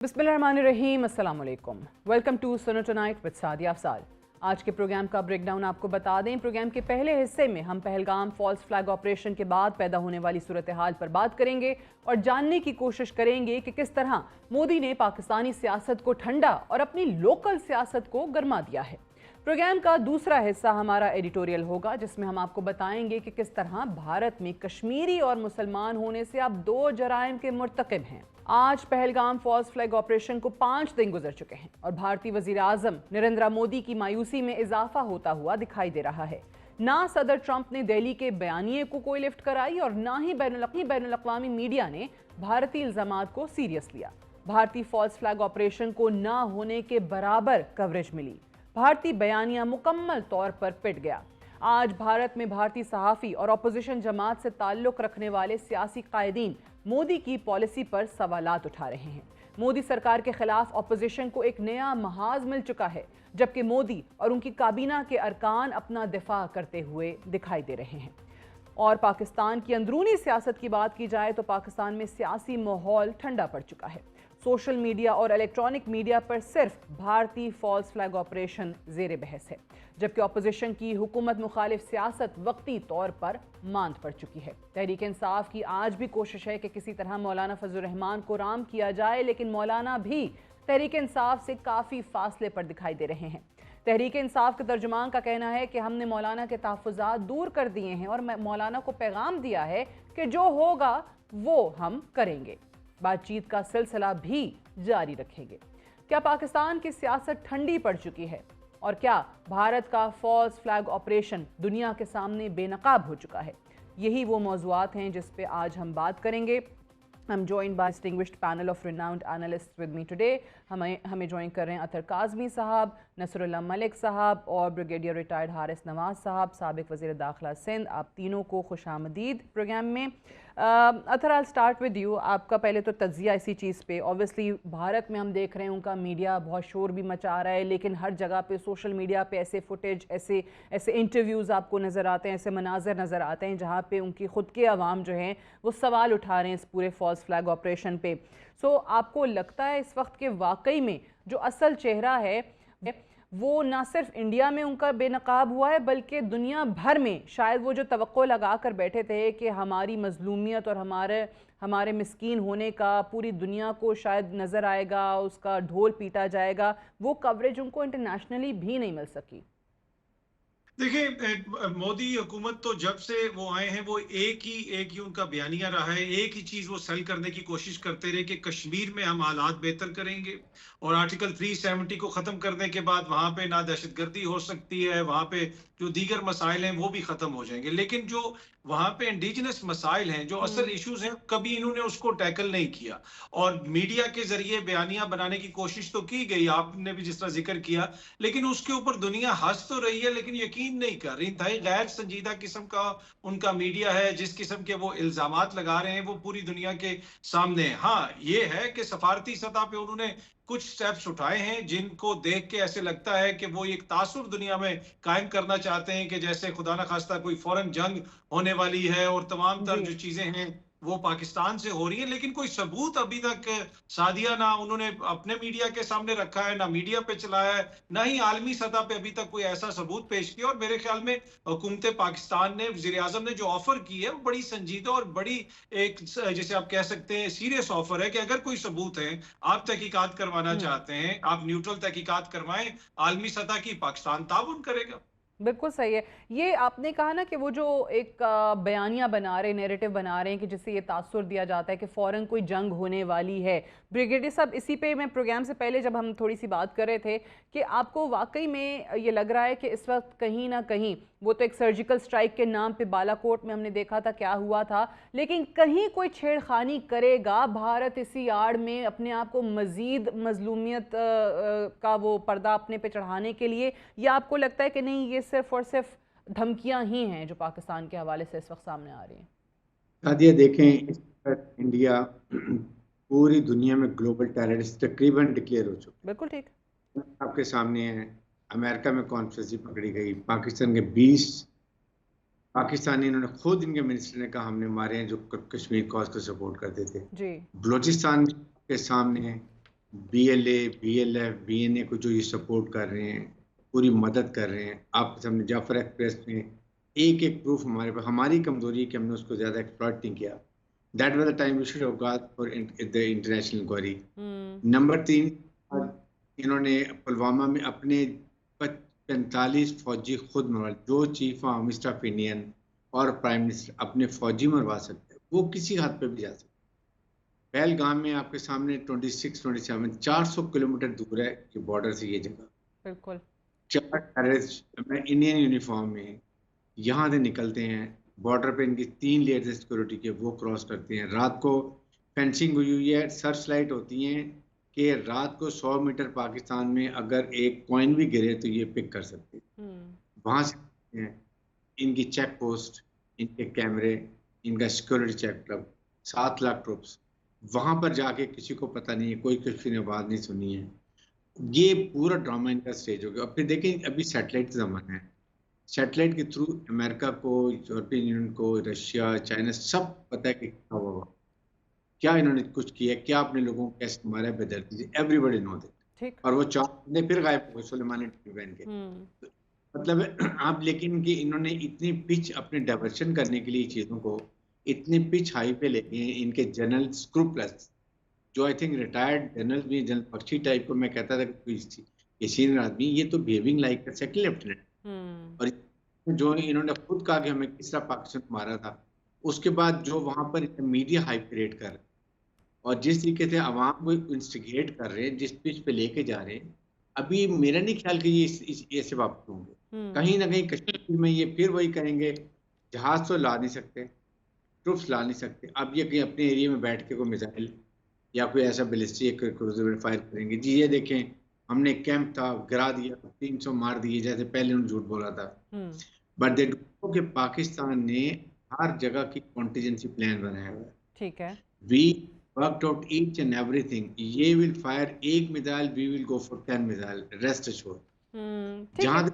बिस्मिल्लाहिर्रहमानिर्रहीम, अस्सलाम वालेकुम। वेलकम टू सुनो टुनाइट विद सादिया अफसाल। आज के प्रोग्राम का ब्रेकडाउन आपको बता दें। प्रोग्राम के पहले हिस्से में हम पहलगाम फॉल्स फ्लैग ऑपरेशन के बाद पैदा होने वाली सूरत हाल पर बात करेंगे और जानने की कोशिश करेंगे कि किस तरह मोदी ने पाकिस्तानी सियासत को ठंडा और अपनी लोकल सियासत को गरमा दिया है। प्रोग्राम का दूसरा हिस्सा हमारा एडिटोरियल होगा, जिसमें हम आपको बताएंगे कि किस तरह भारत में कश्मीरी और मुसलमान होने से अब दो जराइम के मुर्तकिब हैं। आज पहलगाम फॉल्स फ्लैग ऑपरेशन को 5 दिन गुजर चुके हैं और भारतीय वजीर आजम नरेंद्र मोदी की मायूसी में इजाफा होता हुआ दिखाई दे रहा है। ना सदर ट्रंप ने दिल्ली के बयानिए को कोई लिफ्ट कराई और ना ही बैनुल-अक़वामी मीडिया ने भारतीय इल्जामात को सीरियस लिया। भारतीय फॉल्स फ्लैग ऑपरेशन को ना होने के बराबर कवरेज मिली। भारतीय बयानिया मुकम्मल तौर पर पिट गया। आज भारत में भारतीय सहाफ़ी और अपोजिशन जमात से ताल्लुक़ रखने वाले सियासी कायदीन मोदी की पॉलिसी पर सवालात उठा रहे हैं। मोदी सरकार के खिलाफ अपोजिशन को एक नया महाज मिल चुका है, जबकि मोदी और उनकी काबीना के अरकान अपना दिफा करते हुए दिखाई दे रहे हैं। और पाकिस्तान की अंदरूनी सियासत की बात की जाए तो पाकिस्तान में सियासी माहौल ठंडा पड़ चुका है। सोशल मीडिया और इलेक्ट्रॉनिक मीडिया पर सिर्फ भारतीय फॉल्स फ्लैग ऑपरेशन जेर बहस है, जबकि अपोजिशन की हुकूमत मुखालिफ सियासत वक्ती तौर पर मांद पड़ चुकी है। तहरीक इंसाफ की आज भी कोशिश है कि किसी तरह मौलाना फजल रहमान को राम किया जाए, लेकिन मौलाना भी तहरीक इंसाफ से काफ़ी फासले पर दिखाई दे रहे हैं। तहरीक इंसाफ के तर्जुमान का कहना है कि हमने मौलाना के तहफ़्फ़ुज़ात दूर कर दिए हैं और मौलाना को पैगाम दिया है कि जो होगा वो हम करेंगे। बातचीत का सिलसिला भी जारी रखेंगे। क्या पाकिस्तान की सियासत ठंडी पड़ चुकी है और क्या भारत का फॉल्स फ्लैग ऑपरेशन दुनिया के सामने बेनकाब हो चुका है? यही वो मौज़ूआत हैं जिस पे आज हम बात करेंगे। I'm joined by distinguished panel of renowned analysts with me today. हमें ज्वाइन कर रहे हैं अतर काज़मी साहब, नसरुल्लाह मलिक साहब और ब्रिगेडियर रिटायर्ड हारिस नवाज साहब, साबिक वज़ीर दाखिला सिंध। आप तीनों को खुशामदीद प्रोग्राम में। अतर, आई स्टार्ट विद यू। आपका पहले तो तज्ज़िया इसी चीज़ पे। ऑब्वियसली भारत में हम देख रहे हैं उनका मीडिया बहुत शोर भी मचा रहा है, लेकिन हर जगह पे सोशल मीडिया पे ऐसे फुटेज, ऐसे इंटरव्यूज़ आपको नज़र आते हैं, ऐसे मनाजर नज़र आते हैं जहाँ पे उनकी ख़ुद के अवाम जो हैं वो सवाल उठा रहे हैं इस पूरे फॉल्स फ्लैग ऑपरेशन पे। सो आपको लगता है इस वक्त के वाकई में जो असल चेहरा है वो ना सिर्फ इंडिया में उनका बेनकाब हुआ है, बल्कि दुनिया भर में शायद वो जो तवक्को लगा कर बैठे थे कि हमारी मजलूमियत और हमारे मिस्कीन होने का पूरी दुनिया को शायद नज़र आएगा, उसका ढोल पीटा जाएगा, वो कवरेज उनको इंटरनेशनली भी नहीं मिल सकी। देखिए, मोदी हुकूमत तो जब से वो आए हैं वो एक ही उनका बयानिया रहा है। एक ही चीज वो सेल करने की कोशिश करते रहे कि कश्मीर में हम हालात बेहतर करेंगे और आर्टिकल 370 को खत्म करने के बाद वहां पे ना दहशतगर्दी हो सकती है, वहां पे जो दीगर मसाइल हैं वो भी खत्म हो जाएंगे। लेकिन जो वहां पे इंडिजिनस मसाइल हैं, जो असल इश्यूज हैं, कभी इन्होंने उसको टैकल नहीं किया। और मीडिया के जरिए बयानिया बनाने की कोशिश तो की गई, आपने भी जिस तरह जिक्र किया, लेकिन उसके ऊपर दुनिया हंस तो रही है लेकिन यकीन नहीं कर रही। इंतहाई गैर संजीदा किस्म का उनका मीडिया है। जिस किस्म के वो इल्जामात लगा रहे हैं वो पूरी दुनिया के सामने है। हाँ, ये है कि सफारती सतह पे उन्होंने कुछ स्टेप्स उठाए हैं जिनको देख के ऐसे लगता है कि वो एक तासुर दुनिया में कायम करना चाहते हैं कि जैसे खुदा ना खास्ता कोई फौरन जंग होने वाली है और तमाम तर जो चीजें हैं वो पाकिस्तान से हो रही है। लेकिन कोई सबूत अभी तक सादिया ना उन्होंने अपने मीडिया के सामने रखा है, ना मीडिया पे चलाया है, ना ही आलमी सतह पे अभी तक कोई ऐसा सबूत पेश किया। और मेरे ख्याल में हुकूमत पाकिस्तान ने, वजीर आजम ने जो ऑफर की है वो बड़ी संजीदा और बड़ी एक, जैसे आप कह सकते हैं, सीरियस ऑफर है कि अगर कोई सबूत है, आप तहकीकात करवाना चाहते हैं, आप न्यूट्रल तहकीकात करवाएं, आलमी सतह की, पाकिस्तान ताउन करेगा। बिल्कुल सही है। ये आपने कहा ना कि वो जो एक बयानिया बना रहे, नैरेटिव बना रहे हैं कि जिससे ये तासुर दिया जाता है कि फ़ौरन कोई जंग होने वाली है। ब्रिगेडियर साहब, इसी पे मैं प्रोग्राम से पहले जब हम थोड़ी सी बात कर रहे थे कि आपको वाकई में ये लग रहा है कि इस वक्त कहीं ना कहीं, वो तो एक सर्जिकल स्ट्राइक के नाम पे बालाकोट में हमने देखा था क्या हुआ था, लेकिन कहीं कोई छेड़खानी करेगा भारत इसी आड़ में अपने आप को मज़ीद मजलूमियत का वो पर्दा अपने पे चढ़ाने के लिए, या आपको लगता है कि नहीं, ये सिर्फ और सिर्फ धमकियां ही हैं जो पाकिस्तान के हवाले से इस वक्त सामने आ रही हैं? सादिया, देखें, इस पर इंडिया पूरी दुनिया में ग्लोबल टेररिस्ट तकरीबन डिक्लेयर हो चुका बिल्कुल ठीक। है। आपके सामने है, अमेरिका में कॉन्फ्रेंस पकड़ी गई, पाकिस्तान के 20 पाकिस्तानी, इन्होंने खुद, इनके मिनिस्टर ने कहा हमने मारे हैं जो कश्मीर कॉज को सपोर्ट करते थे। जी। बलोचिस्तान के सामने है, BLA, BLF, BNA को जो ये सपोर्ट कर रहे हैं, पूरी मदद कर रहे हैं। आपके सामने जाफर एक्सप्रेस में एक एक प्रूफ हमारे पास, हमारी कमजोरी है कि हमने उसको ज्यादा एक्सप्लॉइट नहीं किया। That was the time we should have got for the international inquiry. Number 3, इन्होंने पुलवामा में अपने 45 फौजी खुद मरवा, जो chief of army staff Indian और प्राइम मिनिस्टर अपने फौजी मरवा सकते हैं, वो किसी हद पे भी जा सकते हैं। पहलगाम में आपके सामने 26, 27, 400 किलोमीटर दूर है कि बॉर्डर से ये जगह। बिल्कुल। 4 टेररिस्ट इंडियन यूनिफॉर्म में यहाँ से निकलते हैं, बॉर्डर पे इनकी 3 लेयर से सिक्योरिटी के, वो क्रॉस करते हैं। रात को फेंसिंग हुई हुई है, सर्च लाइट होती हैं कि रात को 100 मीटर पाकिस्तान में अगर एक कॉइन भी गिरे तो ये पिक कर सकते हैं। वहां से इनकी चेक पोस्ट, इनके कैमरे, इनका security check club, 7 lakh troops, वहां पर जाके किसी को पता नहीं है, कोई किसी ने आवाज नहीं सुनी है। ये पूरा ड्रामा इनका स्टेज हो गया। और फिर देखें अभी सैटेलाइट का जमाना है, सैटेलाइट के थ्रू अमेरिका को, यूरोपियन यूनियन को, रशिया, चाइना सब पता है कि क्या हुआ, क्या इन्होंने कुछ किया, क्या अपने लोगों को कैसे मारा, बेदर्दी से, एवरीबॉडी नो दैट। और वो 4 ने फिर गायब हो गए सुलेमानी टोपी पहन के। मतलब आप, लेकिन कि इन्होंने इतनी पिच अपने डाइवर्शन करने के लिए चीजों को इतनी पिच हाई पे लेके हैं। इनके जनरल स्क्रूप्लस, जो आई थिंक रिटायर्ड जनरल भी, जनरल पक्षी टाइप को मैं कहता था कि ये सीनियर आदमी, ये तो behaving like a second lieutenant. और जो इन्होंने खुद कहा कि हमें किस तरह पाकिस्तान मारा था, उसके बाद जो वहां पर मीडिया हाइप क्रिएट कर और जिस तरीके से आवाम को इंस्टिगेट कर रहे हैं, जिस पिच पे लेके जा रहे हैं, अभी मेरा नहीं ख्याल कि ये ऐसे वापस होंगे। कहीं ना कहीं कश्मीर में ये फिर वही करेंगे, जहाज तो ला नहीं सकते, ट्रूप्स ला नहीं सकते, अब ये कहीं अपने एरिया में बैठ के कोई मिसाइल या कोई ऐसा बैलिस्टिक क्रूजर फायर करेंगे। जी ये देखें, हमने कैंप था गिरा दिया, 300 मार दिए, जैसे पहले उन्होंने झूठ बोला था। बट दे डू कि पाकिस्तान ने हर जगह की कॉन्टीजेंसी प्लान बनाया हुआ है। ठीक है, we worked out each and everything. ये विल फायर एक missile, we will go for 10 missile, rest assured. जहां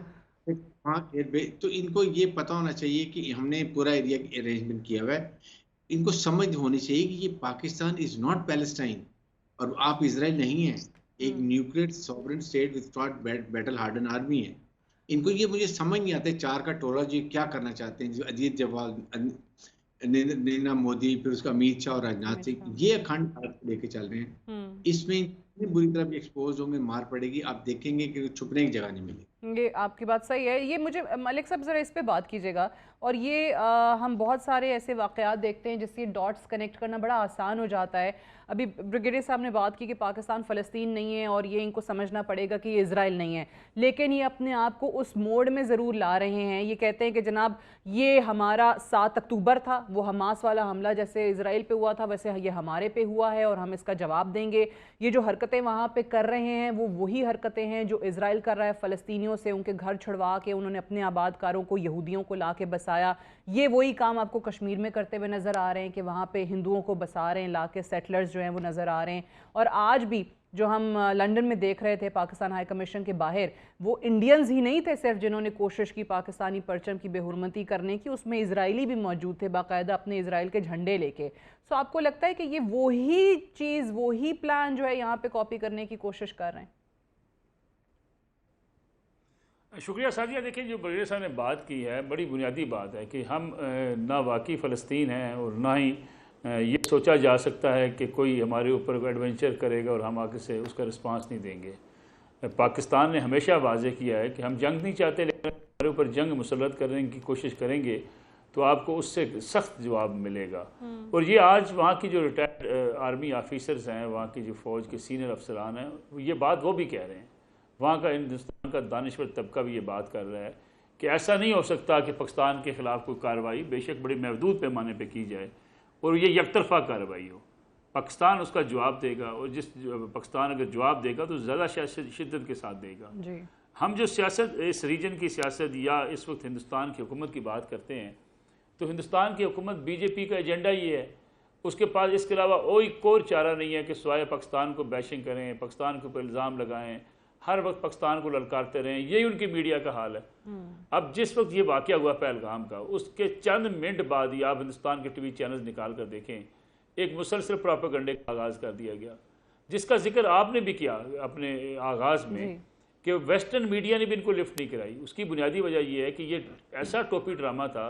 तो इनको ये पता होना चाहिए कि हमने पूरा एरिया अरेंजमेंट किया हुआ है। इनको समझ होनी चाहिए कि ये पाकिस्तान इज नॉट पैलेस्टाइन और आप इजराइल नहीं है, एक nuclear sovereign state with battle harden army है। इनको ये मुझे समझ नहीं आता है, 4 का टोला जी क्या करना चाहते हैं, जो अजीत जवाल, नरेंद्र मोदी, फिर उसका अमित शाह और राजनाथ सिंह, ये अखंड भारत लेके चल रहे हैं। इसमें इतनी बुरी तरह भी एक्सपोज होंगे, मार पड़ेगी, आप देखेंगे कि छुपने की जगह नहीं मिलेगी। ये आपकी बात सही है। ये मुझे मलिक साहब ज़रा इस पे बात कीजिएगा। और ये हम बहुत सारे ऐसे वाक़यात देखते हैं जिससे डॉट्स कनेक्ट करना बड़ा आसान हो जाता है। अभी ब्रिगेडियर साहब ने बात की कि पाकिस्तान फ़लस्तीन नहीं है और ये इनको समझना पड़ेगा कि ये इजराइल नहीं है, लेकिन ये अपने आप को उस मोड में ज़रूर ला रहे हैं। ये कहते हैं कि जनाब ये हमारा 7 अक्टूबर था, वो हमास वाला हमला जैसे इजराइल पे हुआ था वैसे ये हमारे पे हुआ है और हम इसका जवाब देंगे। ये जो हरकतें वहाँ पे कर रहे हैं वो वही हरकतें हैं जो इजराइल कर रहा है फ़लस्तीनियों से, उनके घर छुड़वा के उन्होंने अपने आबादकारों को, यहूदियों को ला के बसाया। ये वही काम आपको कश्मीर में करते हुए नज़र आ रहे हैं कि वहाँ पे हिंदुओं को बसा रहे हैं, ला के सेटलर्स जो हैं वो नज़र आ रहे हैं। और आज भी जो हम लंदन में देख रहे थे पाकिस्तान हाई कमीशन के बाहर, वो इंडियंस ही नहीं थे सिर्फ जिन्होंने कोशिश की पाकिस्तानी परचम की बेहुरमती करने की, उसमें इजरायली भी मौजूद थे बाकायदा अपने इजराइल के झंडे लेके। सो आपको लगता है कि ये वही चीज़, वही प्लान जो है यहाँ पे कॉपी करने की कोशिश कर रहे हैं? शुक्रिया सादिया। देखिए, जो ब्रिगेडियर साहब ने बात की है बड़ी बुनियादी बात है कि हम ना वाकई फ़लस्तीन हैं और ना ही ये सोचा जा सकता है कि कोई हमारे ऊपर एडवेंचर करेगा और हम आगे से उसका रिस्पांस नहीं देंगे। पाकिस्तान ने हमेशा वाज़े किया है कि हम जंग नहीं चाहते, लेकिन हमारे ऊपर जंग मुसल्लत करने की कोशिश करेंगे तो आपको उससे सख्त जवाब मिलेगा। और ये आज वहाँ की जो रिटायर्ड आर्मी ऑफिसर्स हैं, वहाँ की जो फ़ौज के सीनियर अफसरान हैं, ये बात वो भी कह रहे हैं। वहाँ का हिंदुस्तान का दानिश्वर तबका भी ये बात कर रहा है कि ऐसा नहीं हो सकता कि पाकिस्तान के ख़िलाफ़ कोई कार्रवाई बेशक बड़ी महदूद पैमाने पे की जाए और ये यकतरफा कार्रवाई हो। पाकिस्तान उसका जवाब देगा और पाकिस्तान अगर जवाब देगा तो ज़्यादा शिद्दत के साथ देगा जी। हम जो सियासत, इस रीजन की सियासत या इस वक्त हिंदुस्तान की हुकूमत की बात करते हैं तो हिंदुस्तान की हुकूमत बीजेपी का एजेंडा ये है, उसके पास इसके अलावा कोई चारा नहीं है कि सिवाय पाकिस्तान को बैशिंग करें, पाकिस्तान के ऊपर इल्ज़ाम लगाएं, हर वक्त पाकिस्तान को ललकारते रहें। यही उनकी मीडिया का हाल है। अब जिस वक्त ये वाक़या हुआ पहलगाम का, उसके चंद मिनट बाद ही आप हिंदुस्तान के टीवी चैनल निकाल कर देखें, एक मुसलसल प्रोपेगेंडे का आगाज़ कर दिया गया। जिसका जिक्र आपने भी किया अपने आगाज़ में कि वेस्टर्न मीडिया ने भी इनको लिफ्ट नहीं कराई। उसकी बुनियादी वजह यह है कि ये ऐसा टोपी ड्रामा था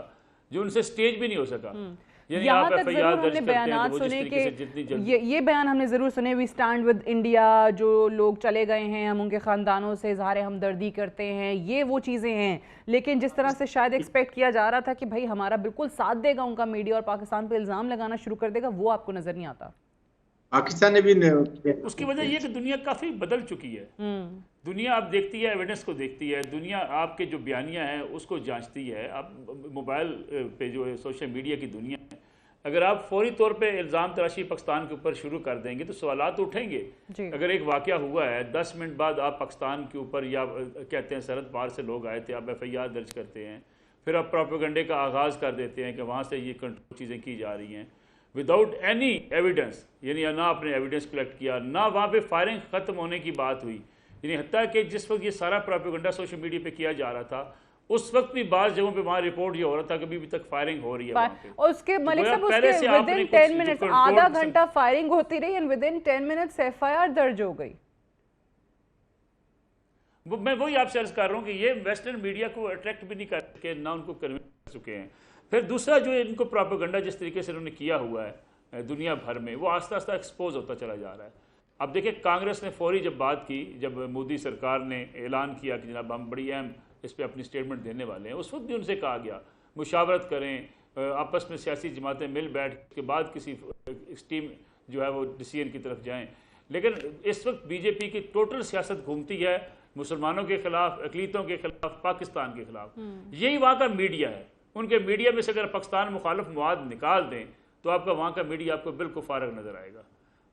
जो उनसे स्टेज भी नहीं हो सका। यहाँ तक जरूर हमने बयानात सुने कि ये बयान हमने ज़रूर सुने, वी स्टैंड विद इंडिया, जो लोग चले गए हैं हम उनके ख़ानदानों से इज़हार हमदर्दी करते हैं, ये वो चीज़ें हैं। लेकिन जिस तरह से शायद एक्सपेक्ट किया जा रहा था कि भाई हमारा बिल्कुल साथ देगा उनका मीडिया और पाकिस्तान पर इल्ज़ाम लगाना शुरू कर देगा, वो आपको नज़र नहीं आता। पाकिस्तान ने भी उसकी वजह यह कि दुनिया काफ़ी बदल चुकी है। दुनिया आप देखती है, एविडेंस को देखती है, दुनिया आपके जो बयानियाँ हैं उसको जांचती है। आप मोबाइल पे जो है सोशल मीडिया की दुनिया है, अगर आप फौरी तौर पे इल्ज़ाम तराशी पाकिस्तान के ऊपर शुरू कर देंगे तो सवालात तो उठेंगे। अगर एक वाक़या हुआ है 10 मिनट बाद आप पाकिस्तान के ऊपर या कहते हैं सरहद पार से लोग आए थे, आप FIR दर्ज करते हैं, फिर आप प्रोपेगेंडे का आगाज़ कर देते हैं कि वहाँ से ये कंट्रोल चीज़ें की जा रही हैं विदाउट एनी एविडेंस, यानी ना आपने एविडेंस कलेक्ट किया, ना वहाँ पे फायरिंग ख़त्म होने की बात हुई। यानी हत्ता कि जिस वक्त ये सारा प्रोपेगेंडा सोशल मीडिया पे किया जा रहा था उस वक्त भी बाज़ जगहों पे वहाँ रिपोर्ट ये हो रहा था कि अभी तक फायरिंग हो रही है वहाँ पे। और उसके मलिक साहब उसके विदिन 10 मिनट्स आधा घंटा फायरिंग होती रही एंड विदिन 10 मिनट्स FIR दर्ज हो गई। मैं वही आपसे अर्ज कर रहा हूँ कि ये वेस्टर्न मीडिया को अट्रैक्ट भी नहीं कर सके, ना उनको कन्विंस कर चुके हैं। फिर दूसरा जो इनको प्रोपेगेंडा जिस तरीके से उन्होंने किया हुआ है दुनिया भर में, वो आस्ता आस्ता एक्सपोज होता चला जा रहा है। अब देखिए कांग्रेस ने फौरी जब बात की, जब मोदी सरकार ने ऐलान किया कि जनाब हम बड़ी अहम इस पर अपनी स्टेटमेंट देने वाले हैं, उस वक्त भी उनसे कहा गया मुशावरत करें, आपस में सियासी जमातें मिल बैठ के बाद किसी एक्सट्रीम जो है वो डिसीजन की तरफ जाएं। लेकिन इस वक्त बीजेपी की टोटल सियासत घूमती है मुसलमानों के खिलाफ, अकलीतों के खिलाफ, पाकिस्तान के खिलाफ। यही वहाँ का मीडिया है। उनके मीडिया में से अगर पाकिस्तान मुखालिफ मवाद निकाल दें तो आपका वहाँ का मीडिया आपको बिल्कुल फारग नज़र आएगा।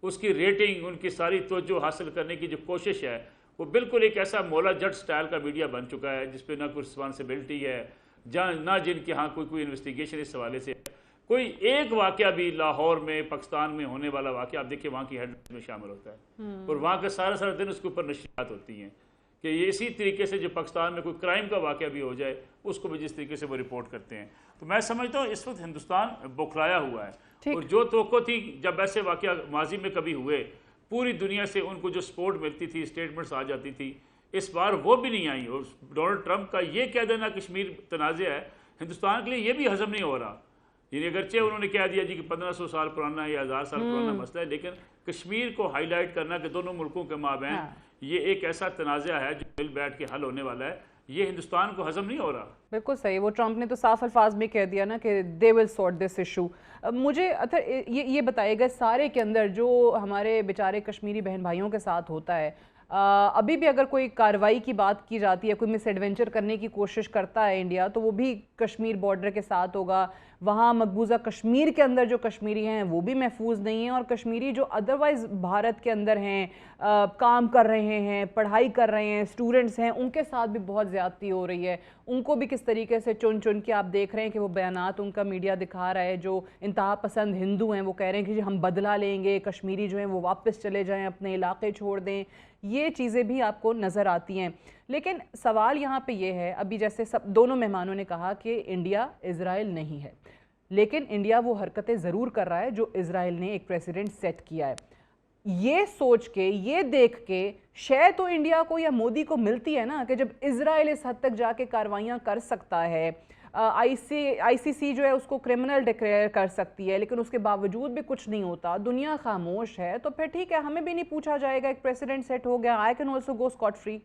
उसकी रेटिंग, उनकी सारी तवज्जो हासिल करने की जो कोशिश है वो बिल्कुल एक ऐसा मौला जट स्टाइल का मीडिया बन चुका है जिसपे ना कोई रिस्पॉन्सिबिलिटी है, ना जिनके यहाँ कोई इन्वेस्टिगेशन इस हवाले से है। कोई एक वाक़या भी लाहौर में पाकिस्तान में होने वाला वाक़या आप देखिए वहाँ की हेडलाइंस में शामिल होता है और वहाँ का सारा दिन उसके ऊपर नशरियात होती हैं कि ये इसी तरीके से जो पाकिस्तान में कोई क्राइम का वाक़या भी हो जाए उसको भी जिस तरीके से वो रिपोर्ट करते हैं। तो मैं समझता हूँ इस वक्त हिंदुस्तान बौखलाया हुआ है और जो तवक्को थी जब ऐसे वाक़या माजी में कभी हुए पूरी दुनिया से उनको जो सपोर्ट मिलती थी, स्टेटमेंट्स आ जाती थी, इस बार वो भी नहीं आई। और डोनाल्ड ट्रंप का ये कह देना कश्मीर तनाज़ा है हिंदुस्तान के लिए ये भी हजम नहीं हो रहा। यानी अगरचे उन्होंने कह दिया जी कि 1500 साल पुराना या 1000 साल पुराना मसला है, लेकिन कश्मीर को हाईलाइट करना कि दोनों मुल्कों के माबैन ये एक ऐसा तनाज़ा है जो मिल बैठ के हल होने वाला है, ये हिंदुस्तान को हजम नहीं हो रहा। बिल्कुल सही, वो ट्रंप ने तो साफ अल्फाज में कह दिया ना कि they will sort this issue. मुझे ये बताइएगा सारे के अंदर जो हमारे बेचारे कश्मीरी बहन भाइयों के साथ होता है, अभी भी अगर कोई कार्रवाई की बात की जाती है, कोई मिस एडवेंचर करने की कोशिश करता है इंडिया, तो वो भी कश्मीर बॉर्डर के साथ होगा। वहाँ मकबूजा कश्मीर के अंदर जो कश्मीरी हैं वो भी महफूज नहीं हैं, और कश्मीरी जो अदरवाइज़ भारत के अंदर हैं, काम कर रहे हैं, पढ़ाई कर रहे हैं, स्टूडेंट्स हैं, उनके साथ भी बहुत ज़्यादती हो रही है। उनको भी किस तरीके से चुन चुन के आप देख रहे हैं कि वो बयानात उनका मीडिया दिखा रहा है। जो इंतहा पसंद हिंदू हैं वो कह रहे हैं कि जी हम बदला लेंगे, कश्मीरी जो हैं वो वापस चले जाएँ, अपने इलाके छोड़ दें। ये चीज़ें भी आपको नज़र आती हैं। लेकिन सवाल यहाँ पे ये है, अभी जैसे सब दोनों मेहमानों ने कहा कि इंडिया इज़राइल नहीं है, लेकिन इंडिया वो हरकतें ज़रूर कर रहा है जो इज़राइल ने एक प्रेसिडेंट सेट किया है। ये सोच के, ये देख के शायद तो इंडिया को या मोदी को मिलती है ना कि जब इज़राइल इस हद तक जाके कार्रवाइयाँ कर सकता है, ICC जो है उसको क्रिमिनल डिक्लेयर कर सकती है, लेकिन उसके बावजूद भी कुछ नहीं होता, दुनिया खामोश है, तो फिर ठीक है, हमें भी नहीं पूछा जाएगा, एक प्रेसिडेंट सेट हो गया, I can also go Scott free.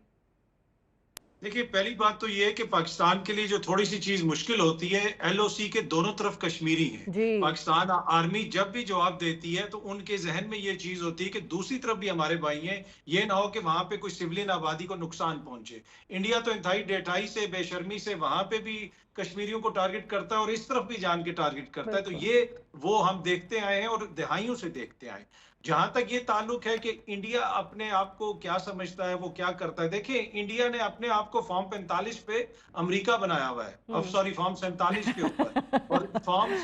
देखिए, पहली बात तो ये है कि पाकिस्तान के लिए जो थोड़ी सी चीज मुश्किल होती है, LOC के दोनों तरफ कश्मीरी हैं। पाकिस्तान आर्मी जब भी जवाब देती है तो उनके जहन में ये चीज होती है कि दूसरी तरफ भी हमारे भाई हैं, ये ना हो कि वहां पे कोई सिविलियन आबादी को नुकसान पहुंचे। इंडिया तो इंतहाई डेठाई से, बेशर्मी से वहां पे भी कश्मीरियों को टारगेट करता है और इस तरफ भी जान के टारगेट करता है। तो ये वो हम देखते आए हैं और दहाइयों से देखते आए। जहां तक ये ताल्लुक है कि इंडिया अपने आप को क्या समझता है, वो क्या करता है, देखिए इंडिया ने अपने आप को फॉर्म 45 पे अमेरिका बनाया हुआ है, अब सॉरी फॉर्म 47 के ऊपर, और फॉर्म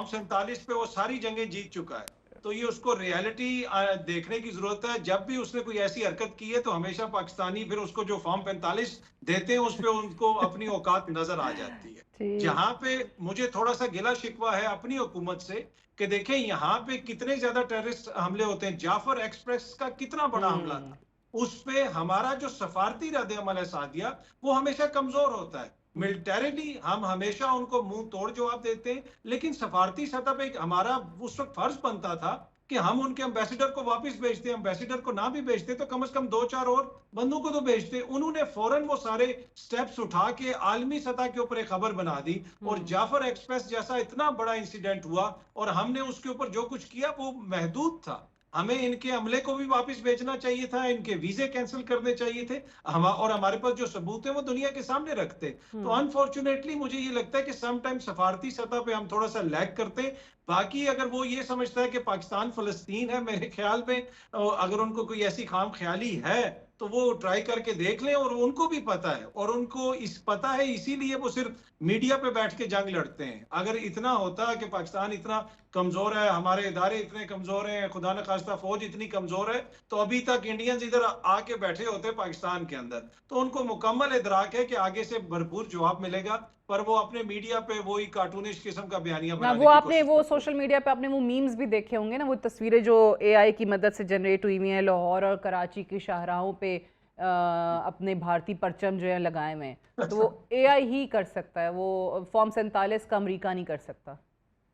47 पे वो सारी जंगें जीत चुका है। तो ये उसको रियलिटी देखने की जरूरत है। जब भी उसने कोई ऐसी हरकत की है तो हमेशा पाकिस्तानी फिर उसको जो फॉर्म 45 देते हैं उस पे उनको अपनी औकात नजर आ जाती है। जहां पे मुझे थोड़ा सा गिला शिकवा है अपनी हुकूमत से कि देखें यहाँ पे कितने ज्यादा टेररिस्ट हमले होते हैं। जाफर एक्सप्रेस का कितना बड़ा हमला था, उस पे हमारा जो सफारती रद्द अमल है सादिया, वो हमेशा कमजोर होता है। मिलिटरीली हम हमेशा उनको मुंह तोड़ जवाब देते हैं, लेकिन सफारती सतह पे हमारा उस वक्त फर्ज बनता था कि हम उनके एम्बेसडर को वापस भेजते। एम्बेसडर को ना भी भेजते तो कम से कम 2-4 और बंदों को तो भेजते। उन्होंने फौरन वो सारे स्टेप्स उठा के आलमी सतह के ऊपर एक खबर बना दी और जाफर एक्सप्रेस जैसा इतना बड़ा इंसिडेंट हुआ और हमने उसके ऊपर जो कुछ किया वो महदूद था। हमें इनके अमले को भी वापस भेजना चाहिए था, इनके वीजे कैंसिल करने चाहिए थे, और हमारे पास जो सबूत है वो दुनिया के सामने रखते। तो अनफॉर्चुनेटली मुझे ये लगता है कि समटाइम सफारती सतह पे हम थोड़ा सा लैग करते हैं। बाकी अगर वो ये समझता है कि पाकिस्तान फलस्तीन है, मेरे ख्याल में अगर उनको कोई ऐसी खाम ख्याली है तो वो ट्राई करके देख लें। और उनको भी पता है और उनको पता है, इसीलिए वो सिर्फ मीडिया पे बैठ के जंग लड़ते हैं। अगर इतना होता कि पाकिस्तान इतना कमजोर है, हमारे इदारे इतने कमजोर हैं, खुदा न खास्ता फौज इतनी कमजोर है, तो अभी तक इंडियंस इधर आके बैठे होते पाकिस्तान के अंदर। तो उनको मुकम्मल इदराक है कि आगे से भरपूर जवाब मिलेगा, पर वो अपने मीडिया पे वही कार्टूनिश किस्म का बयानिया बनाने वो आपने वो सोशल मीडिया पे आपने वो मीम्स भी देखे होंगे ना, वो तस्वीरें जो एआई की मदद से जनरेट हुई हुई हैं लाहौर और कराची की शाहराहों पे अपने भारतीय परचम जो है लगाए हुए हैं। तो वो एआई ही कर सकता है, वो फॉर्म 47 का अमेरिका नहीं कर सकता।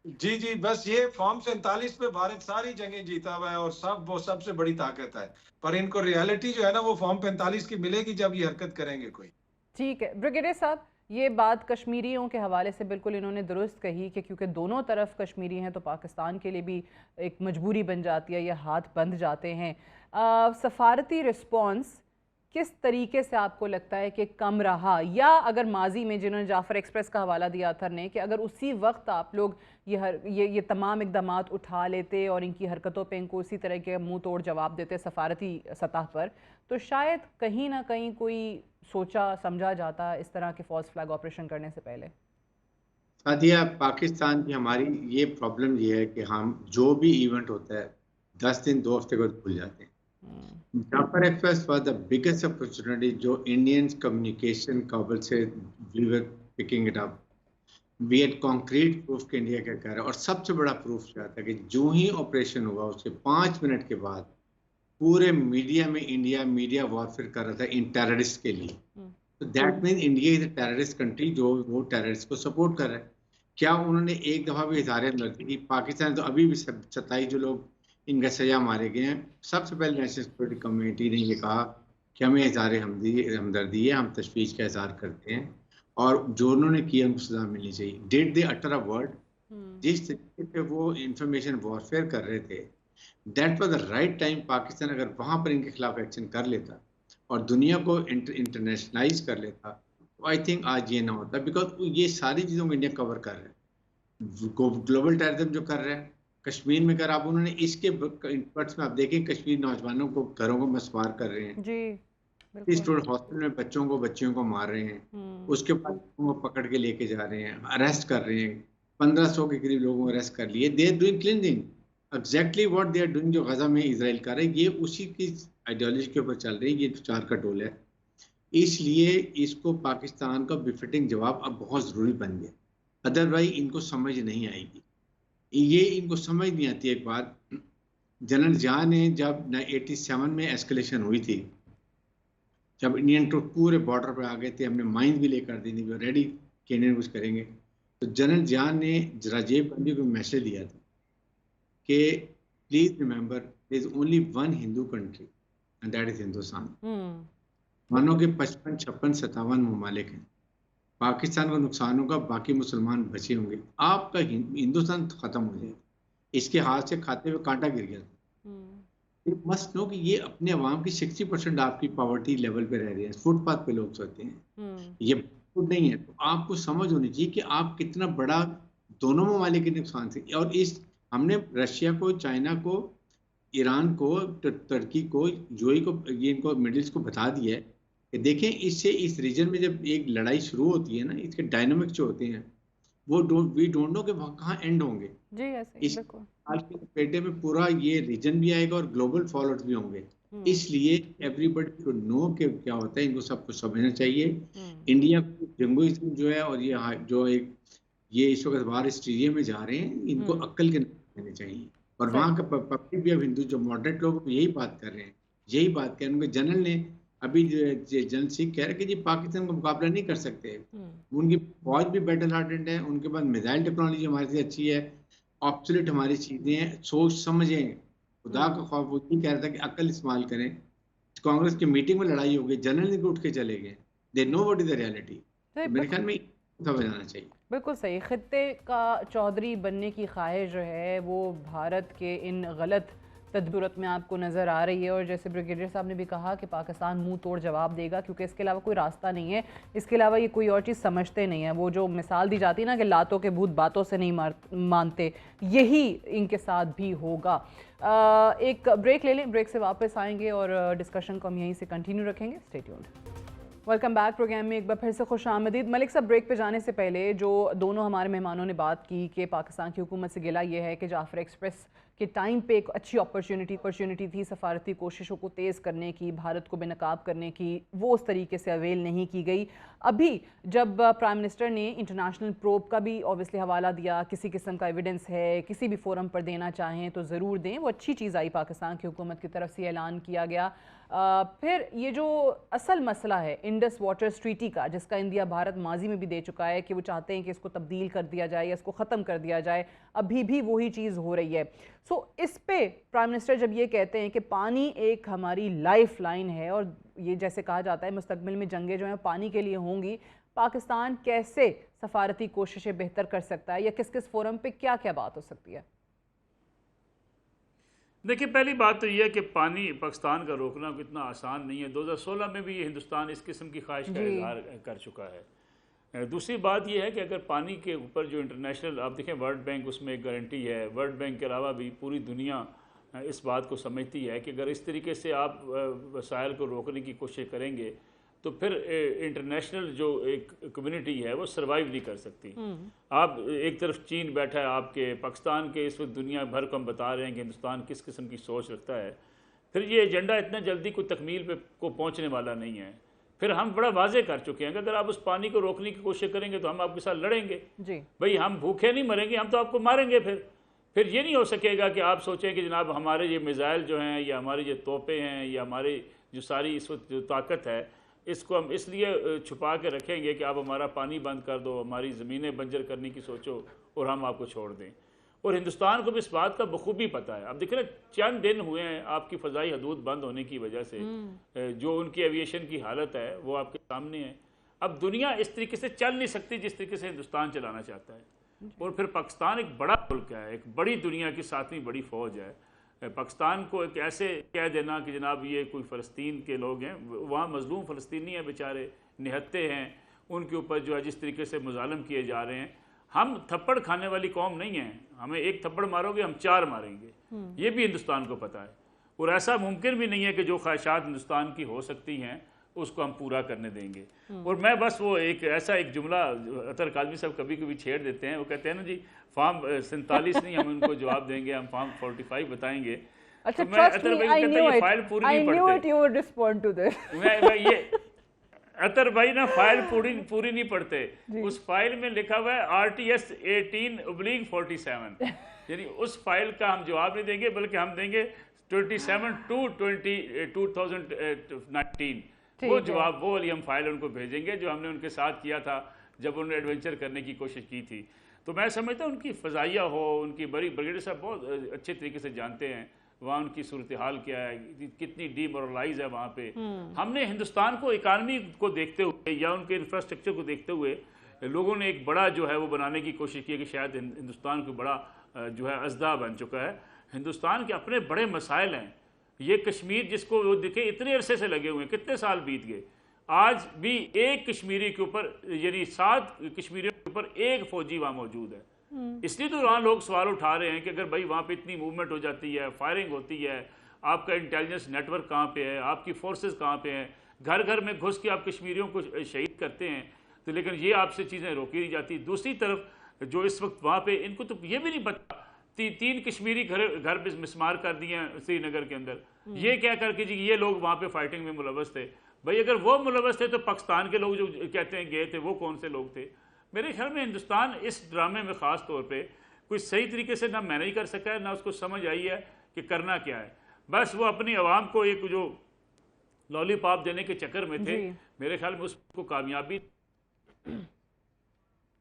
जी जी, बस ये फॉर्म 47 पे भारत सारी जंगें जीता हुआ है और वो सबसे बड़ी ताकत है। पर इनको रियलिटी जो है ना वो फॉर्म 45 की मिलेगी जब ये हरकत करेंगे कोई। ठीक है ब्रिगेडियर साहब, ये बात कश्मीरियों के हवाले से बिल्कुल इन्होंने दुरुस्त कही कि क्योंकि दोनों तरफ कश्मीरी हैं तो पाकिस्तान के लिए भी एक मजबूरी बन जाती है, या हाथ बंध जाते हैं। सफारती रिस्पॉन्स किस तरीके से आपको लगता है कि कम रहा, या अगर माजी में जिन्होंने जाफर एक्सप्रेस का हवाला दिया अथर ने कि अगर उसी वक्त आप लोग ये तमाम इकदाम उठा लेते और इनकी हरकतों पे इनको उसी तरह के मुंह तोड़ जवाब देते सफारती सतह पर, तो शायद कहीं ना कहीं कोई सोचा समझा जाता इस तरह के फॉल्स फ्लैग ऑपरेशन करने से पहले। सादिया, पाकिस्तान की हमारी ये प्रॉब्लम ये है कि हम जो भी इवेंट होता है 10 दिन 2 हफ्ते बाद भूल जाते हैं। Jaffar Express was the biggest opportunity जो इंडियन कम्युनिकेशन काबल से we were picking it up. We had concrete proof कि इंडिया क्या कर रहा है, और सबसे बड़ा प्रूफ क्या था कि जो ही ऑपरेशन हुआ उसके 5 मिनट के बाद पूरे मीडिया में इंडिया मीडिया वॉरफेयर कर रहा था इन टेररिस्ट के लिए। तो that mean India is a terrorist country जो वो टेररिस्ट को सपोर्ट कर रहा है। क्या उन्होंने एक दफ़ा भी इज़हार हमदर्दी की? पाकिस्तान तो अभी भी 27 जो लोग इनका सजा मारे गए हैं, सबसे पहले नेशनल सिक्योरिटी कमेटी ने ये कहा कि हमें इज़हार हमदर्दी है, हम तशवीश का इज़हार करते हैं और जो उन्होंने किया उनको सजा मिलनी चाहिए। Did they utter a word? जिस तरीके से वो इंफॉर्मेशन वॉरफेयर कर रहे थे, that was the right time. Pakistan अगर वहाँ पर इनके खिलाफ एक्शन कर लेता और दुनिया को इंटरनेशनलाइज कर लेता तो आई थिंक आज ये ना होता, बिकॉज ये सारी चीज़ों को इंडिया कवर कर रहा है। ग्लोबल टेररिज्म जो कर रहे हैं कश्मीर में कर, आप उन्होंने इसके इनपुट्स में आप देखें कश्मीर नौजवानों को घरों को मसवार कर रहे हैं जी, स्टूडेंट हॉस्टल में बच्चियों को मार रहे हैं, उसके बाद उनको पकड़ के लेके जा रहे हैं, अरेस्ट कर रहे हैं। 1500 के करीब लोगों को अरेस्ट कर लिए। They are doing cleansing exactly what they are doing, जो गजा में इजराइल कर रहे हैं, ये उसी की आइडियोलॉजी के ऊपर चल रही है। ये चार का टोल है, इसलिए इसको पाकिस्तान का बिफिटिंग जवाब अब बहुत ज़रूरी बन गया, अदरवाइज इनको समझ नहीं आएगी। ये इनको समझ नहीं आती। एक बात जनरल जहाँ ने जब 87 में एस्केलेशन हुई थी, जब इंडियन ट्रूप पूरे बॉर्डर पर आ गए थे, हमने माइंस भी लेकर दी थी, रेडी कि इंडियन कुछ करेंगे, तो जनरल जहाँ ने राजीव गांधी को मैसेज दिया था कि please remember there is only one Hindu country and that is Hindustan. मानो कि 55, 56, 57 ममालिक हैं, पाकिस्तान को नुकसान होगा, बाकी मुसलमान बचे होंगे, आपका हिंदुस्तान खत्म हो जाएगा। इसके हाथ से खाते हुए कांटा गिर गया था। मस्ट नो कि ये अपने अवाम की 60% आपकी पॉवर्टी लेवल पे रह रहे हैं, फुटपाथ पे लोग सोते हैं, ये फुट नहीं है। तो आपको समझ होनी चाहिए कि आप कितना बड़ा दोनों ममालिक के नुकसान से, और इस हमने रशिया को, चाइना को, ईरान को, तुर्की को, यूएई को, ये इनको मिडिल ईस्ट को बता दिया है कि देखें इससे इस रीजन में जब एक लड़ाई शुरू होती है ना, इसके डायनामिक्स जो होते हैं वो वी डोंट नो कि वहाँ कहाँ एंड होंगे। जी ऐसे ही इस बिल्कुल। साल के पेटे में पूरा ये रीजन भी आएगा और ग्लोबल फॉलोअर्स भी होंगे। इसलिए एवरीबडी शुड नो कि क्या होता है, इनको सबको समझना चाहिए। इंडिया को जंगोइज्म जो है और ये जो एक ये इस वक्त बाहर स्टेडियम में जा रहे हैं, इनको अक्ल के देने चाहिए। और सही। वहाँ का पब्लिक भी, अब हिंदू जो मॉडरेट लोग यही बात कर रहे हैं, यही बात कर रहे हैं। उनके जनरल ने अभी जनरल सिंह कह रहे कि जी पाकिस्तान का मुकाबला नहीं कर सकते, उनकी फौज भी बैटल हार्डेंड है, उनके पास मिसाइल टेक्नोलॉजी हमारे से अच्छी है, ऑब्सोल्यूट हमारी चीजें हैं, सोच समझें। खुदा का खौफ वो ये कह रहा था कि अक्ल इस्तेमाल करें। कांग्रेस की मीटिंग में लड़ाई हो गई, जनरल निकल उठ के चले गए, they know what is the reality. मेरे ख्याल में समझना चाहिए। बिल्कुल सही। खित्ते का चौधरी बनने की ख्वाहिश जो है वो भारत के इन गलत तदबीरत में आपको नज़र आ रही है। और जैसे ब्रिगेडियर साहब ने भी कहा कि पाकिस्तान मुंह तोड़ जवाब देगा, क्योंकि इसके अलावा कोई रास्ता नहीं है, इसके अलावा ये कोई और चीज़ समझते नहीं है। वो जो मिसाल दी जाती है ना कि लातों के भूत बातों से नहीं मानते, यही इनके साथ भी होगा। एक ब्रेक ले लें, ब्रेक से वापस आएंगे और डिस्कशन को हम यहीं से कंटिन्यू रखेंगे। Stay tuned. Welcome back programme में एक बार फिर से खुश आमदीद। मलिक साहब, ब्रेक पे जाने से पहले जो दोनों हमारे मेहमानों ने बात की कि पाकिस्तान की हुकूमत से गिला ये है कि जाफर एक्सप्रेस के टाइम पे एक अच्छी अपॉर्चुनिटी थी सफारती कोशिशों को तेज़ करने की, भारत को बेनकाब करने की, वो उस तरीके से अवेल नहीं की गई। अभी जब प्राइम मिनिस्टर ने इंटरनेशनल प्रोब का भी ऑब्वियसली हवाला दिया, किसी किस्म का एविडेंस है, किसी भी फोरम पर देना चाहें तो ज़रूर दें, वो अच्छी चीज़ आई पाकिस्तान की हुकूमत की तरफ से, ऐलान किया गया। फिर ये जो असल मसला है इंडस वाटर्स ट्रीटी का, जिसका इंडिया भारत माजी में भी दे चुका है कि वो चाहते हैं कि इसको तब्दील कर दिया जाए या इसको ख़त्म कर दिया जाए, अभी भी वही चीज़ हो रही है। सो इस पे प्राइम मिनिस्टर जब ये कहते हैं कि पानी एक हमारी लाइफ लाइन है और ये जैसे कहा जाता है मुस्तकबिल में जंगें जो हैं पानी के लिए होंगी, पाकिस्तान कैसे सफारती कोशिशें बेहतर कर सकता है या किस किस फोरम पे क्या क्या बात हो सकती है? देखिए, पहली बात तो यह है कि पानी पाकिस्तान का रोकना इतना आसान नहीं है। 2016 में भी ये हिंदुस्तान इस किस्म की ख्वाहिश का इजहार कर चुका है। दूसरी बात यह है कि अगर पानी के ऊपर जो इंटरनेशनल, आप देखें वर्ल्ड बैंक उसमें एक गारंटी है, वर्ल्ड बैंक के अलावा भी पूरी दुनिया इस बात को समझती है कि अगर इस तरीके से आप वसाइल को रोकने की कोशिश करेंगे तो फिर इंटरनेशनल जो एक कम्युनिटी है वो सरवाइव नहीं कर सकती। आप एक तरफ चीन बैठा है आपके, पाकिस्तान के इस वक्त दुनिया भर को हम बता रहे हैं कि हिंदुस्तान किस किस्म की सोच रखता है, फिर ये एजेंडा इतना जल्दी कोई तकमील पे को पहुंचने वाला नहीं है। फिर हम बड़ा वाजे कर चुके हैं कि अगर आप उस पानी को रोकने की कोशिश करेंगे तो हम आपके साथ लड़ेंगे जी। भाई हम भूखे नहीं मरेंगे, हम तो आपको मारेंगे। फिर ये नहीं हो सकेगा कि आप सोचें कि जनाब हमारे ये मिसाइल जो हैं या हमारी ये तोपें हैं या हमारी जो सारी इस वक्त जो ताकत है इसको हम इसलिए छुपा के रखेंगे कि आप हमारा पानी बंद कर दो, हमारी ज़मीनें बंजर करने की सोचो और हम आपको छोड़ दें। और हिंदुस्तान को भी इस बात का बखूबी पता है। अब देखें ना, चंद दिन हुए हैं आपकी फ़ज़ाई हदूद बंद होने की वजह से जो उनकी एविएशन की हालत है वो आपके सामने है। अब दुनिया इस तरीके से चल नहीं सकती जिस तरीके से हिंदुस्तान चलाना चाहता है। और फिर पाकिस्तान एक बड़ा मुल्क है, एक बड़ी दुनिया की 7वीं बड़ी फ़ौज है। पाकिस्तान को एक ऐसे कह देना कि जनाब ये कोई फ़लस्तीन के लोग हैं, वहाँ मज़लूम फ़लस्तीनी हैं बेचारे, निहत्ते हैं, उनके ऊपर जो है जिस तरीके से मुजालम किए जा रहे हैं। हम थप्पड़ खाने वाली कौम नहीं हैं, हमें एक थप्पड़ मारोगे हम 4 मारेंगे, ये भी हिंदुस्तान को पता है। और ऐसा मुमकिन भी नहीं है कि जो ख्वाहिशात हिंदुस्तान की हो सकती हैं उसको हम पूरा करने देंगे। और मैं बस वो एक ऐसा एक जुमला अतर काजमी साहब कभी कभी छेड़ देते हैं, वो कहते हैं ना जी फॉर्म 47 नहीं हम उनको जवाब देंगे, हम फॉर्म 45 बताएंगे। अच्छा, तो मैं अतर भाई कहता है ये फाइल पूरी नहीं पढ़ते। मैं ये अतर भाई ना फाइल पूरी नहीं पढ़ते। उस फाइल में लिखा हुआ है RTS 18/47, यानी उस फाइल का हम जवाब नहीं देंगे बल्कि हम देंगे 27/2/2019 वो जवाब, वो वाली हम फाइल उनको भेजेंगे जो हमने उनके साथ किया था जब उन्होंने एडवेंचर करने की कोशिश की थी। तो मैं समझता हूँ उनकी फ़ज़ाइया हो, उनकी बड़ी ब्रिगेडियर साहब बहुत अच्छे तरीके से जानते हैं वहाँ उनकी सूरत हाल क्या है, कितनी डीमोरलाइज है वहाँ पे। हमने हिंदुस्तान को इकानमी को देखते हुए या उनके इंफ्रास्ट्रक्चर को देखते हुए लोगों ने एक बड़ा जो है वो बनाने की कोशिश की कि शायद हिंदुस्तान को बड़ा जो है अजदा बन चुका है। हिंदुस्तान के अपने बड़े मसाइल हैं। ये कश्मीर जिसको वो देखे इतने अरसे से लगे हुए हैं, कितने साल बीत गए, आज भी एक कश्मीरी के ऊपर यानी 7 कश्मीरियों के ऊपर एक फौजी वहाँ मौजूद है। इसलिए तो वहाँ लोग सवाल उठा रहे हैं कि अगर भाई वहाँ पे इतनी मूवमेंट हो जाती है, फायरिंग होती है, आपका इंटेलिजेंस नेटवर्क कहाँ पे है, आपकी फोर्सेस कहाँ पे हैं, घर घर में घुस के आप कश्मीरियों को शहीद करते हैं, तो लेकिन ये आपसे चीज़ें रोकी नहीं जाती। दूसरी तरफ जो इस वक्त वहाँ पे, इनको तो ये भी नहीं पता, तीन कश्मीरी घर पे मिसमार कर दिए हैं श्रीनगर के अंदर, ये क्या करके जी ये लोग वहाँ पे फाइटिंग में मुलव्वस थे। भाई अगर वो मुलव्वस थे तो पाकिस्तान के लोग जो कहते हैं गए थे वो कौन से लोग थे? मेरे ख्याल में हिंदुस्तान इस ड्रामे में ख़ास तौर पे कोई सही तरीके से ना मैनेज कर सका है, ना उसको समझ आई है कि करना क्या है। बस वो अपनी आवाम को एक जो लॉलीपॉप देने के चक्कर में थे, मेरे ख्याल में उसको कामयाबी।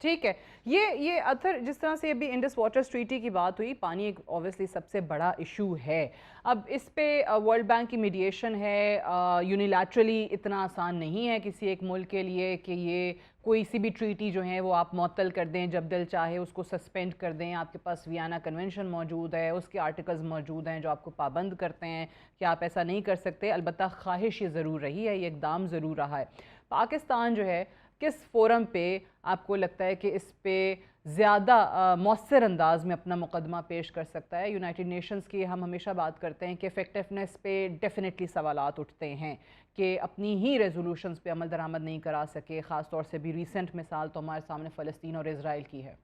ठीक है, ये अथर जिस तरह से अभी इंडस वाटर ट्रीटी की बात हुई, पानी एक ऑब्वियसली सबसे बड़ा इशू है। अब इस पे वर्ल्ड बैंक की मीडिएशन है, यूनिलैटरली इतना आसान नहीं है किसी एक मुल्क के लिए कि ये कोई सी भी ट्रीटी जो है वो आप मुअत्तल कर दें, जब दिल चाहे उसको सस्पेंड कर दें। आपके पास वियना कन्वेंशन मौजूद है, उसके आर्टिकल्स मौजूद हैं जो आपको पाबंद करते हैं कि आप ऐसा नहीं कर सकते। अलबत्ता ख्वाहिश ये ज़रूर रही है, ये इक़दाम ज़रूर रहा है। पाकिस्तान जो है किस फोरम पे आपको लगता है कि इस पे ज़्यादा मौसर अंदाज में अपना मुकदमा पेश कर सकता है? यूनाइटेड नेशंस की हम हमेशा बात करते हैं कि इफ़ेक्टिवनेस पे डेफिनेटली सवालात उठते हैं कि अपनी ही रेजोल्यूशंस पे अमल दरामद नहीं करा सके। ख़ास तौर से भी रिसेंट मिसाल तो हमारे सामने फ़लस्तीन और इजराइल की है।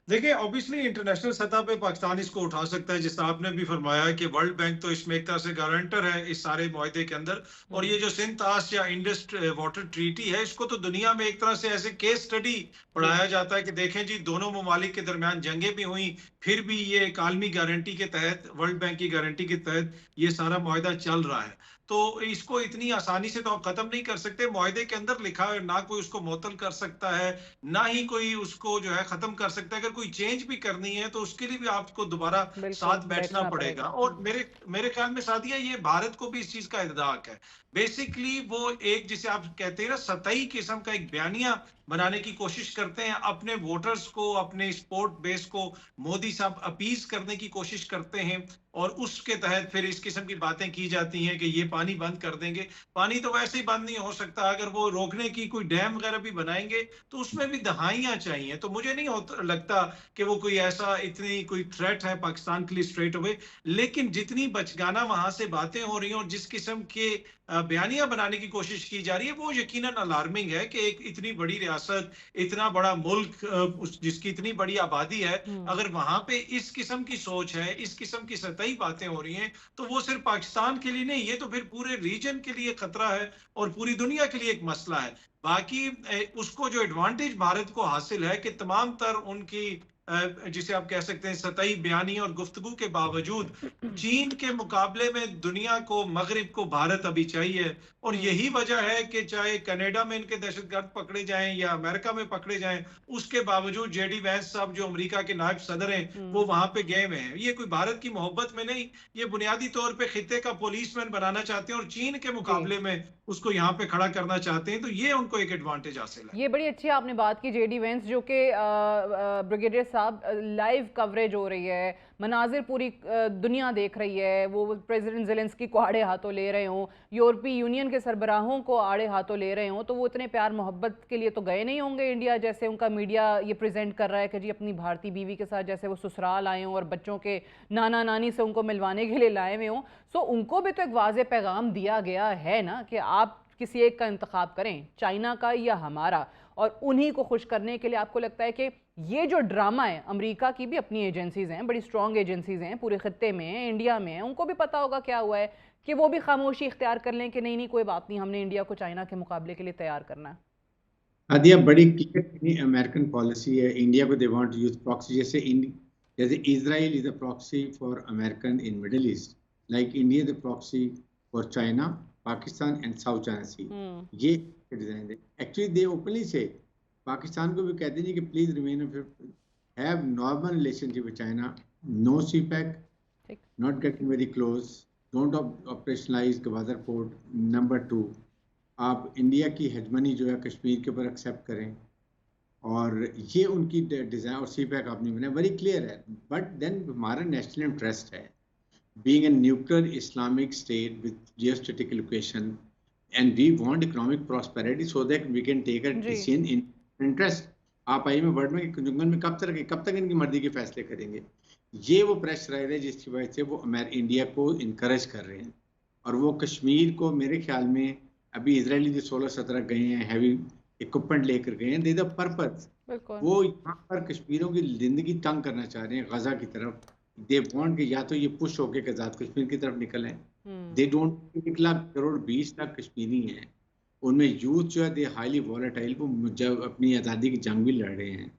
देखिए, ऑब्वियसली इंटरनेशनल सतह पे पाकिस्तान इसको उठा सकता है, जिससे आपने भी फरमाया कि वर्ल्ड बैंक तो इसमें एक तरह से गारंटर है इस सारे मुआहदे के अंदर। और ये जो सिंध आस या इंडस वाटर ट्रीटी है, इसको तो दुनिया में एक तरह से ऐसे केस स्टडी पढ़ाया जाता है कि देखें जी, दोनों ममालिक के दरमियान जंगें भी हुई, फिर भी ये एक आलमी गारंटी के तहत, वर्ल्ड बैंक की गारंटी के तहत ये सारा मुआहदा चल रहा है। तो इसको इतनी आसानी से तो आप खत्म नहीं कर सकते। मुआहदे के अंदर लिखा है, ना कोई उसको मुअत्तल कर सकता है, ना ही कोई उसको जो है खत्म कर सकता है। अगर कोई चेंज भी करनी है तो उसके लिए भी आपको दोबारा साथ बैठना पड़ेगा। और मेरे ख्याल में सादिया, ये भारत को भी इस चीज का इद्राक है। बेसिकली वो एक, जिसे आप कहते हैं ना, सतही किस्म का एक बयानिया बनाने की कोशिश करते हैं, अपने वोटर्स को, अपने स्पोर्ट बेस को मोदी साहब अपीज करने की कोशिश करते हैं, और उसके तहत फिर इस किस्म की बातें की जाती हैं कि ये पानी बंद कर देंगे। पानी तो वैसे ही बंद नहीं हो सकता। अगर वो रोकने की कोई डैम वगैरह भी बनाएंगे तो उसमें भी दहाइयां चाहिए। तो मुझे नहीं लगता कि वो कोई ऐसा इतनी कोई थ्रेट है पाकिस्तान के लिए स्ट्रेट अवे। लेकिन जितनी बचगाना वहां से बातें हो रही हैं और जिस किस्म के बयानियां बनाने की कोशिश की जा रही है, वो यकीनन अलार्मिंग है कि एक इतनी बड़ी रियासत, इतना बड़ा मुल्क, जिसकी इतनी बड़ी आबादी है, अगर वहां पे इस किस्म की सोच है, इस किस्म की सतही बातें हो रही हैं, तो वो सिर्फ पाकिस्तान के लिए नहीं, ये तो फिर पूरे रीजन के लिए खतरा है और पूरी दुनिया के लिए एक मसला है। बाकी उसको जो एडवांटेज भारत को हासिल है कि तमाम तर उनकी जिसे आप कह सकते हैं सतही बयानी और गुफ्तगू के बावजूद चीन के मुकाबले में दुनिया को, मगरिब को भारत अभी चाहिए। और यही वजह है कि चाहे कनाडा में इनके दहशतगर्द पकड़े जाएं या अमेरिका में पकड़े जाएं, उसके बावजूद जेडी वैंस साहब जो अमेरिका के नायब सदर हैं, वो वहां पे गए हुए हैं। ये कोई भारत की मोहब्बत में नहीं, ये बुनियादी तौर पे खित्ते का पुलिसमैन बनाना चाहते हैं और चीन के मुकाबले में उसको यहाँ पे खड़ा करना चाहते हैं। तो ये उनको एक एडवांटेज हासिल है। ये बड़ी अच्छी आपने बात की जेडी वेंस, जो कि ब्रिगेडियर साहब लाइव कवरेज हो रही है, मनाजिर पूरी दुनिया देख रही है, वो प्रेसिडेंट ज़ेलेंस्की को आड़े हाथों ले रहे हों, यूरोपीय यूनियन के सरबराहों को आड़े हाथों ले रहे हों, तो वो इतने प्यार मोहब्बत के लिए तो गए नहीं होंगे इंडिया, जैसे उनका मीडिया ये प्रेजेंट कर रहा है कि जी अपनी भारतीय बीवी के साथ जैसे वो ससुराल आए हों और बच्चों के नाना नानी से उनको मिलवाने के लिए लाए हुए हों। सो उनको भी तो एक वाज़ेह पैगाम दिया गया है ना कि आप किसी एक का इंतखाब करें, चाइना का या हमारा, और उन्हीं को खुश करने के लिए आपको लगता है कि ये जो ड्रामा है, अमेरिका की भी अपनी एजेंसीज हैं, बड़ी स्ट्रॉन्ग एजेंसीज हैं, पूरे खत्ते में, इंडिया में, उनको भी पता होगा क्या हुआ है, कि वो भी खामोशी इख्तियार कर लें कि नहीं नहीं कोई बात नहीं, हमने इंडिया को चाइना के मुकाबले के लिए तैयार करना है? आदिया, बड़ी क्लियर अमेरिकन पॉलिसी है। इंडिया को they want to use proxy, जैसे Israel is the proxy for American in Middle East, like India the proxy for China, Pakistan and South China Sea. ये डिजाइन है। एक्चुअली दे ओपनली से पाकिस्तान को भी कहते हैं कि please remain have normal relationship with China, no CPEC, not getting very close, don't operationalise Gwadar port. Number 2, आप India की हेजमनी जो है कश्मीर के ऊपर एक्सेप्ट करें, और ये उनकी डिजाइन। और सीपैक आपने बनाया, वेरी क्लियर है। बट देन हमारा नेशनल इंटरेस्ट है, being a nuclear Islamic state with geostrategic location, and we want economic prosperity so that we can take a decision in interest. आप आई में वर्ल्ड में jungle में कब तक इनकी मर्जी के फैसले करेंगे? ये वो प्रेशर है जिसकी वजह से वो इंडिया को इनकरेज कर रहे हैं। और वो कश्मीर को मेरे ख्याल में अभी इजरायली जो 16-17 गए हैं, हैवी इक्विपमेंट लेकर गए हैं, दे द पर्पस बिल्कुल। वो यहाँ पर कश्मीरियों की जिंदगी तंग करना चाह रहे हैं गजा की तरफ। दे वांट कि या तो ये पुश होके आजाद कश्मीर की तरफ निकले। दे डोंट, 1 लाख करोड़ 20 लाख कश्मीरी हैं, उनमें यूथ जो है दे हाईली वॉलेटाइल, वो जब अपनी आज़ादी की जंग भी लड़ रहे हैं।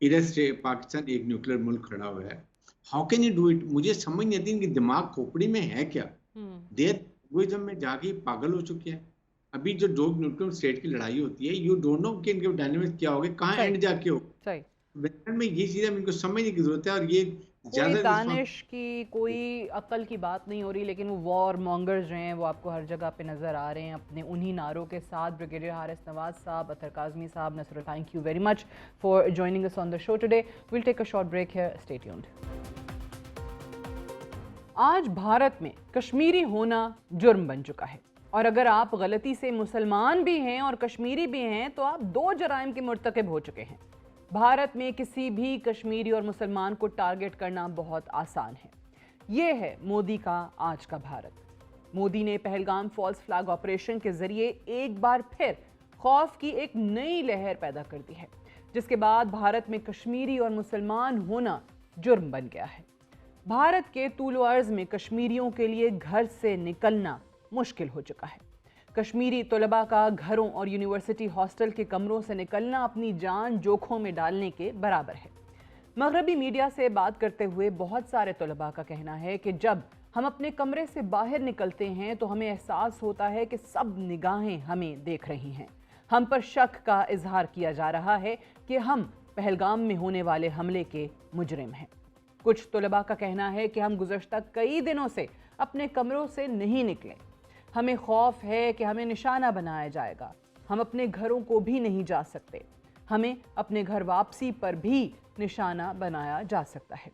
इधर से पाकिस्तान एक न्यूक्लियर मुल्क खड़ा हुआ है। How can you do it? मुझे समझ नहीं आती इनकी दिमाग खोपड़ी में है क्या। देर विजडम में जाके पागल हो चुके हैं। अभी जो दो न्यूक्लियर स्टेट की लड़ाई होती है, यू डोंट नो कि इनके डायनेमिक्स क्या होंगे, कहाँ एंड जाके हो। सही। में ये चीजें इनको समझने की जरूरत है। और ये कोई ज्यादा दानिश की, कोई अक्ल की बात नहीं हो रही, लेकिन वो वॉर मॉन्गर्स जो हैं वो आपको हर जगह पे नज़र आ रहे हैं अपने उन्हीं नारों के साथ। ब्रिगेडियर हारिस नवाज साहब, अतर काज़मी साहब, Nasar, thank you very much for joining us on the show today. Will take a short break here, stay tuned. आज भारत में कश्मीरी होना जुर्म बन चुका है, और अगर आप गलती से मुसलमान भी हैं और कश्मीरी भी हैं तो आप 2 जराइम के मुर्तकिब हो चुके हैं। भारत में किसी भी कश्मीरी और मुसलमान को टारगेट करना बहुत आसान है। ये है मोदी का आज का भारत। मोदी ने पहलगाम फॉल्स फ्लैग ऑपरेशन के जरिए एक बार फिर खौफ की एक नई लहर पैदा कर दी है, जिसके बाद भारत में कश्मीरी और मुसलमान होना जुर्म बन गया है। भारत के तूलो अर्ज में कश्मीरियों के लिए घर से निकलना मुश्किल हो चुका है। कश्मीरी तलबा का घरों और यूनिवर्सिटी हॉस्टल के कमरों से निकलना अपनी जान जोखों में डालने के बराबर है। मगरबी मीडिया से बात करते हुए बहुत सारे तलबा का कहना है कि जब हम अपने कमरे से बाहर निकलते हैं तो हमें एहसास होता है कि सब निगाहें हमें देख रही हैं। हम पर शक का इजहार किया जा रहा है कि हम पहलगाम में होने वाले हमले के मुजरिम हैं। कुछ तलबा का कहना है कि हम गुज़श्ता कई दिनों से अपने कमरों से नहीं निकले। हमें खौफ है कि हमें निशाना बनाया जाएगा। हम अपने घरों को भी नहीं जा सकते। हमें अपने घर वापसी पर भी निशाना बनाया जा सकता है।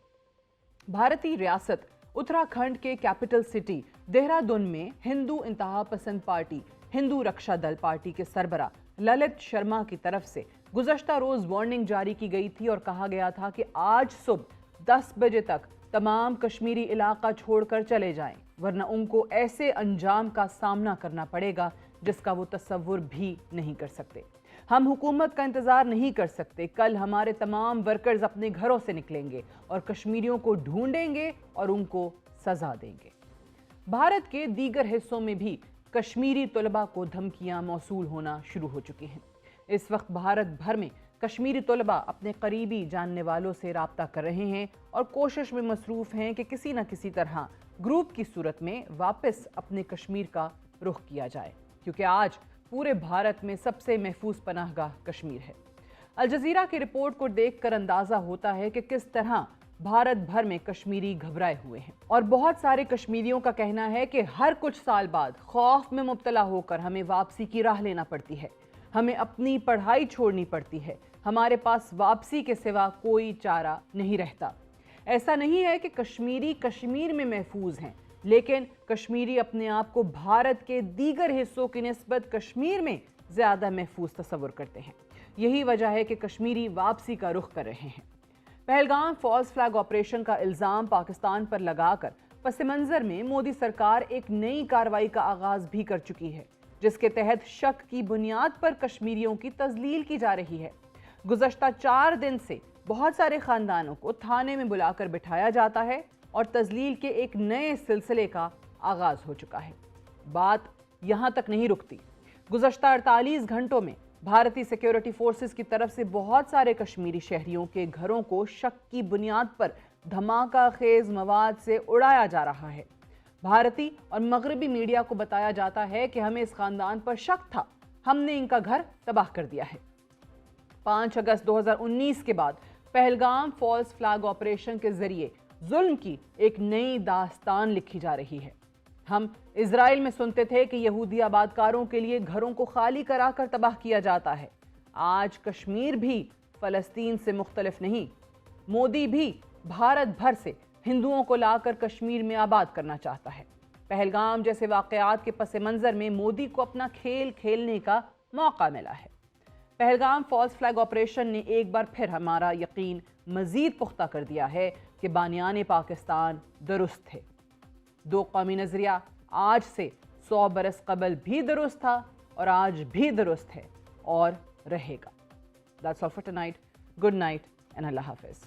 भारतीय रियासत उत्तराखंड के कैपिटल सिटी देहरादून में हिंदू इंतहा पसंद पार्टी हिंदू रक्षा दल पार्टी के सरबरा ललित शर्मा की तरफ से गुज़श्ता रोज वार्निंग जारी की गई थी और कहा गया था कि आज सुबह 10 बजे तक तमाम कश्मीरी इलाका छोड़कर चले जाएं, वरना उनको ऐसे अंजाम का सामना करना पड़ेगा जिसका वो तसव्वुर भी नहीं कर सकते। हम हुकूमत का इंतज़ार नहीं कर सकते। कल हमारे तमाम वर्कर्स अपने घरों से निकलेंगे और कश्मीरियों को ढूंढेंगे और उनको सजा देंगे। भारत के दीगर हिस्सों में भी कश्मीरी तलबा को धमकियां मौसूल होना शुरू हो चुकी हैं। इस वक्त भारत भर में कश्मीरी तलबा अपने करीबी जानने वालों से राब्ता कर रहे हैं और कोशिश में मसरूफ़ हैं कि किसी न किसी तरह ग्रुप की सूरत में वापस अपने कश्मीर का रुख किया जाए, क्योंकि आज पूरे भारत में सबसे महफूज पनाहगाह कश्मीर है। अल जज़ीरा की रिपोर्ट को देखकर अंदाज़ा होता है कि किस तरह भारत भर में कश्मीरी घबराए हुए हैं, और बहुत सारे कश्मीरियों का कहना है कि हर कुछ साल बाद खौफ में मुब्तला होकर हमें वापसी की राह लेना पड़ती है। हमें अपनी पढ़ाई छोड़नी पड़ती है। हमारे पास वापसी के सिवा कोई चारा नहीं रहता। ऐसा नहीं है कि कश्मीरी कश्मीर में महफूज हैं, लेकिन कश्मीरी अपने आप को भारत के दीगर हिस्सों की निस्बत कश्मीर में ज़्यादा महफूज तस्वुर करते हैं। यही वजह है कि कश्मीरी वापसी का रुख कर रहे हैं। पहलगाम फॉल्स फ्लैग ऑपरेशन का इल्ज़ाम पाकिस्तान पर लगाकर पस मंज़र में मोदी सरकार एक नई कार्रवाई का आगाज़ भी कर चुकी है, जिसके तहत शक की बुनियाद पर कश्मीरियों की तजलील की जा रही है। गुज़श्ता 4 दिन से बहुत सारे ख़ानदानों को थाने में बुलाकर बिठाया जाता है और तजलील के एक नए सिलसिले का आगाज़ हो चुका है। बात यहाँ तक नहीं रुकती। गुज़श्ता 48 घंटों में भारतीय सिक्योरिटी फोर्सेस की तरफ से बहुत सारे कश्मीरी शहरियों के घरों को शक की बुनियाद पर धमाका खेज मवाद से उड़ाया जा रहा है। भारतीय और मगरबी मीडिया को बताया जाता है कि हमें इस खानदान पर शक था, हमने इनका घर तबाह कर दिया है। 5 अगस्त 2019 के बाद पहलगाम फॉल्स फ्लैग ऑपरेशन के जरिए जुल्म की एक नई दास्तान लिखी जा रही है। हम इजराइल में सुनते थे कि यहूदी आबादकारों के लिए घरों को खाली कराकर तबाह किया जाता है। आज कश्मीर भी फ़लस्तीन से मुख्तलिफ नहीं। मोदी भी भारत भर से हिंदुओं को लाकर कश्मीर में आबाद करना चाहता है। पहलगाम जैसे वाक़यात के पस मंज़र में मोदी को अपना खेल खेलने का मौका मिला है। पहलगाम फॉल्स फ्लैग ऑपरेशन ने एक बार फिर हमारा यकीन मज़ीद पुख्ता कर दिया है कि बानियान पाकिस्तान दुरुस्त थे। 2 कौमी नज़रिया आज से 100 बरस कबल भी दुरुस्त था और आज भी दुरुस्त है और रहेगा। That's all for tonight. Good night and Allah हाफिज़।